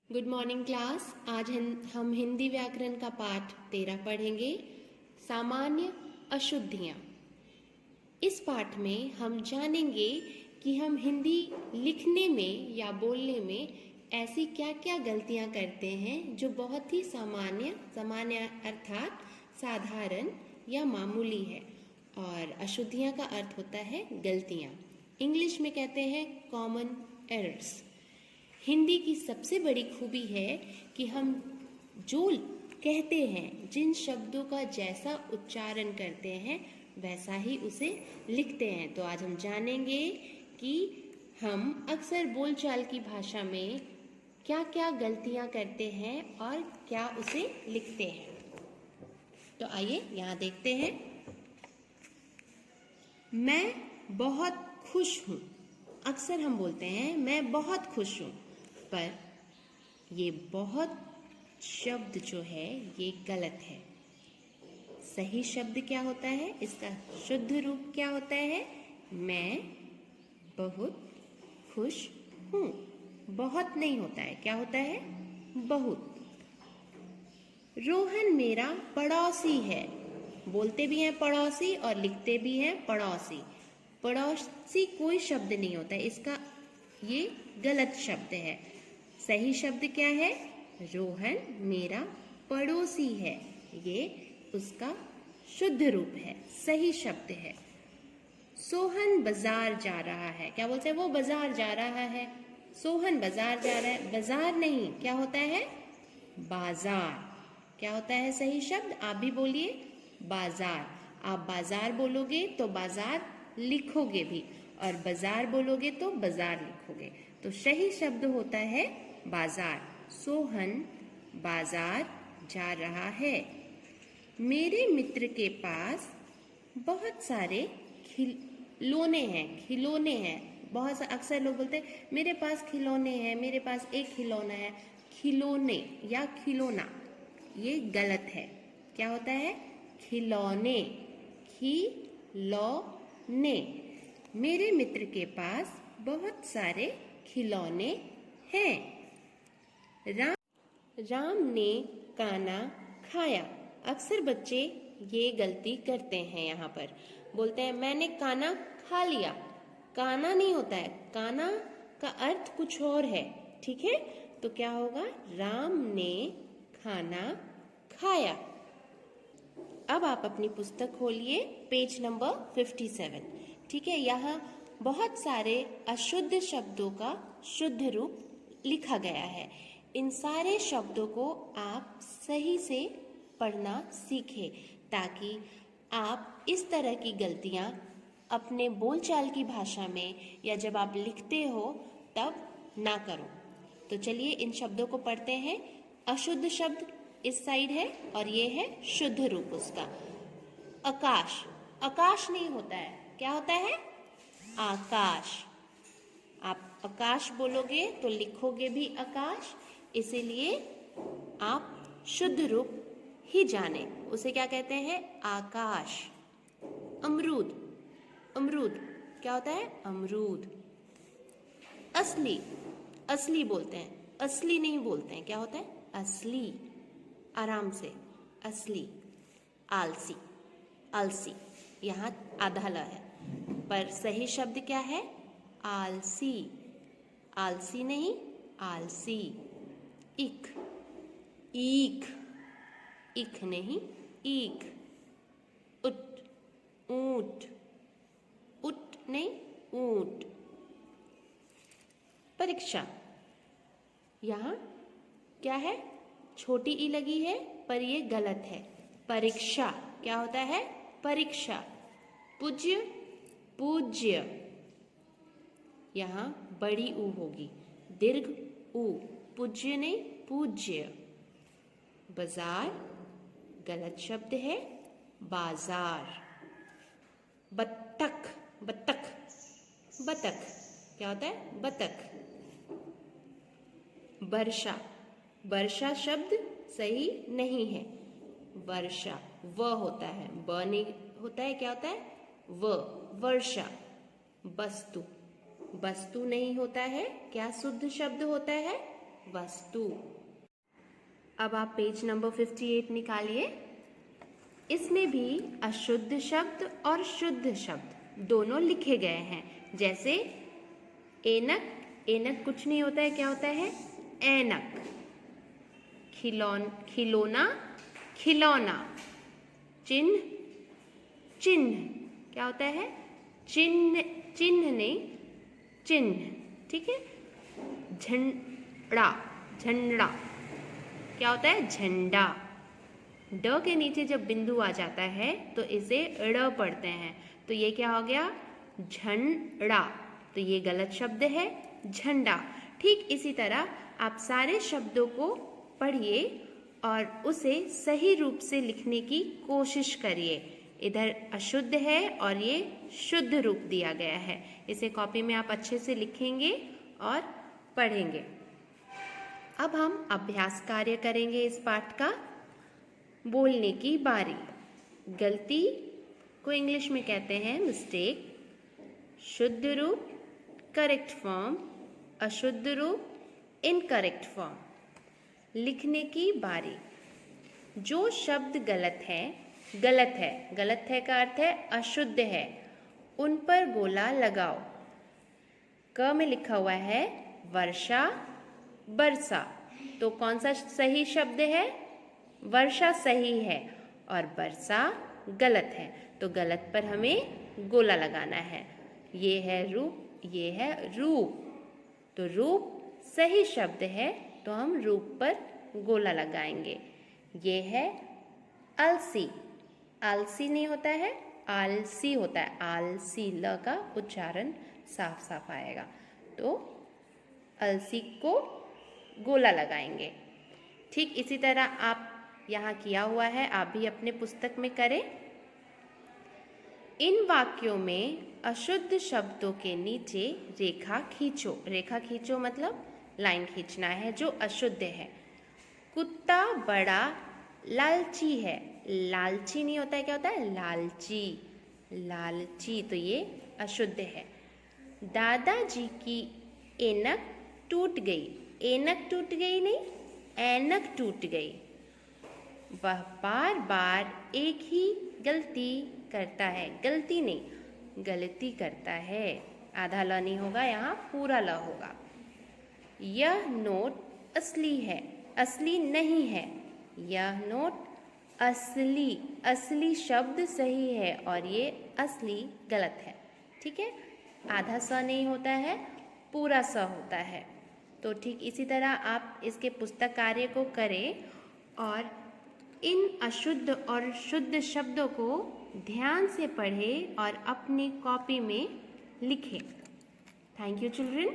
Good morning class. आज हम हिंदी व्याकरण का पाठ 13 पढ़ेंगे, सामान्य अशुद्धियाँ। इस पाठ में हम जानेंगे कि हम हिंदी लिखने में या बोलने में ऐसी क्या क्या गलतियाँ करते हैं जो बहुत ही सामान्य अर्थात साधारण या मामूली है। और अशुद्धियाँ का अर्थ होता है गलतियाँ। इंग्लिश में कहते हैं कॉमन एरर्स। हिंदी की सबसे बड़ी खूबी है कि हम जो कहते हैं, जिन शब्दों का जैसा उच्चारण करते हैं वैसा ही उसे लिखते हैं। तो आज हम जानेंगे कि हम अक्सर बोलचाल की भाषा में क्या क्या गलतियां करते हैं और क्या उसे लिखते हैं। तो आइए यहाँ देखते हैं। मैं बहुत खुश हूँ। अक्सर हम बोलते हैं मैं बहुत खुश हूँ, पर ये बहुत शब्द जो है ये गलत है। सही शब्द क्या होता है, इसका शुद्ध रूप क्या होता है? मैं बहुत खुश हूँ। बहुत नहीं होता है, क्या होता है? बहुत। रोहन मेरा पड़ोसी है। बोलते भी हैं पड़ोसी और लिखते भी हैं पड़ोसी। पड़ोसी कोई शब्द नहीं होता है, इसका ये गलत शब्द है। सही शब्द क्या है? रोहन मेरा पड़ोसी है। ये उसका शुद्ध रूप है, सही शब्द है। सोहन बाजार जा रहा है। क्या बोलते हैं? वो बाजार जा रहा है। सोहन बाजार जा रहा है। बाजार नहीं, क्या होता है? बाजार। क्या होता है सही शब्द? आप भी बोलिए, बाजार। आप बाजार बोलोगे तो बाजार लिखोगे भी, और बाजार बोलोगे तो बाजार लिखोगे। तो सही शब्द होता है बाजार। सोहन बाजार जा रहा है। मेरे मित्र के पास बहुत सारे खिलौने हैं। बहुत अक्सर लोग बोलते हैं मेरे पास खिलौने हैं, मेरे पास एक खिलौना है। खिलौने या खिलौना ये गलत है। क्या होता है? खिलौने, खिलौने। मेरे मित्र के पास बहुत सारे खिलौने हैं। राम ने काना खाया। अक्सर बच्चे ये गलती करते हैं। यहाँ पर बोलते हैं मैंने काना खा लिया। काना नहीं होता है, काना का अर्थ कुछ और है। ठीक है, तो क्या होगा? राम ने खाना खाया। अब आप अपनी पुस्तक खोलिए, पेज नंबर 57। ठीक है, यहाँ बहुत सारे अशुद्ध शब्दों का शुद्ध रूप लिखा गया है। इन सारे शब्दों को आप सही से पढ़ना सीखें, ताकि आप इस तरह की गलतियाँ अपने बोलचाल की भाषा में या जब आप लिखते हो तब ना करो। तो चलिए इन शब्दों को पढ़ते हैं। अशुद्ध शब्द इस साइड है और ये है शुद्ध रूप उसका। आकाश, आकाश नहीं होता है, क्या होता है? आकाश। आप आकाश बोलोगे तो लिखोगे भी आकाश, इसीलिए आप शुद्ध रूप ही जाने। उसे क्या कहते हैं? आकाश। अमरूद, अमरूद क्या होता है? अमरूद। असली, असली बोलते हैं, असली नहीं बोलते हैं। क्या होता है? असली। आराम से, असली। आलसी, आलसी। यहाँ आधा ल है, पर सही शब्द क्या है? आलसी। आलसी नहीं, आलसी। इक, ईख, इख नहीं, ईख। उट, ऊंट, उट नहीं, ऊंट। परीक्षा, यहाँ क्या है? छोटी ई लगी है, पर ये गलत है। परीक्षा क्या होता है? परीक्षा। पूज्य, पूज्य। यहाँ बड़ी ऊ होगी, दीर्घ ऊ। पूज्य नहीं, पूज्य। बाजार गलत शब्द है, बाजार। बत्तख, बत्तख, बतख क्या होता है? बतख। वर्षा, वर्षा शब्द सही नहीं है। वर्षा व होता है, ब नहीं होता है। क्या होता है? व, वर्षा। वस्तु, वस्तु नहीं होता है। क्या शुद्ध शब्द होता है? वस्तु। अब आप पेज नंबर 58 निकालिए। इसमें भी अशुद्ध शब्द और शुद्ध शब्द दोनों लिखे गए हैं। जैसे ऐनक, ऐनक कुछ नहीं होता है, क्या होता है? ऐनक। खिलौना, खिलौना। चिन्ह, चिन्ह, क्या होता है? चिन्ह, चिन्ह नहीं, चिन्ह। ठीक है। झंडा, झंडा, क्या होता है? झंडा। ड के नीचे जब बिंदु आ जाता है तो इसे ड़ पढ़ते हैं, तो ये क्या हो गया? झंडा। तो ये गलत शब्द है, झंडा। ठीक इसी तरह आप सारे शब्दों को पढ़िए और उसे सही रूप से लिखने की कोशिश करिए। इधर अशुद्ध है और ये शुद्ध रूप दिया गया है। इसे कॉपी में आप अच्छे से लिखेंगे और पढ़ेंगे। अब हम अभ्यास कार्य करेंगे इस पाठ का। बोलने की बारी। गलती को इंग्लिश में कहते हैं मिस्टेक। शुद्ध रूप करेक्ट फॉर्म, अशुद्ध रूप इनकरेक्ट फॉर्म। लिखने की बारी। जो शब्द गलत है, गलत है, गलत है का अर्थ है अशुद्ध है, उन पर गोला लगाओ। क में लिखा हुआ है वर्षा, बरसा, तो कौन सा सही शब्द है? वर्षा सही है और बरसा गलत है, तो गलत पर हमें गोला लगाना है। ये है रूप, ये है रूप, तो रूप सही शब्द है तो हम रूप पर गोला लगाएंगे। ये है आलसी, आलसी नहीं होता है, आलसी होता है। आलसी, ल का उच्चारण साफ साफ आएगा, तो अलसी को गोला लगाएंगे। ठीक इसी तरह आप यहाँ किया हुआ है, आप भी अपने पुस्तक में करें। इन वाक्यों में अशुद्ध शब्दों के नीचे रेखा खींचो। रेखा खींचो मतलब लाइन खींचना है जो अशुद्ध है। कुत्ता बड़ा लालची है। लालची नहीं होता है, क्या होता है? लालची, लालची, तो ये अशुद्ध है। दादाजी की ऐनक टूट गई। ऐनक टूट गई नहीं, ऐनक टूट गई। वह बार बार एक ही गलती करता है। गलती नहीं, गलती करता है। आधा ल नहीं होगा, यहाँ पूरा ल होगा। यह नोट असली है, असली नहीं है। यह नोट असली, असली शब्द सही है और ये असली गलत है। ठीक है, आधा स नहीं होता है, पूरा स होता है। तो ठीक इसी तरह आप इसके पुस्तक कार्य को करें और इन अशुद्ध और शुद्ध शब्दों को ध्यान से पढ़ें और अपनी कॉपी में लिखें। Thank you children.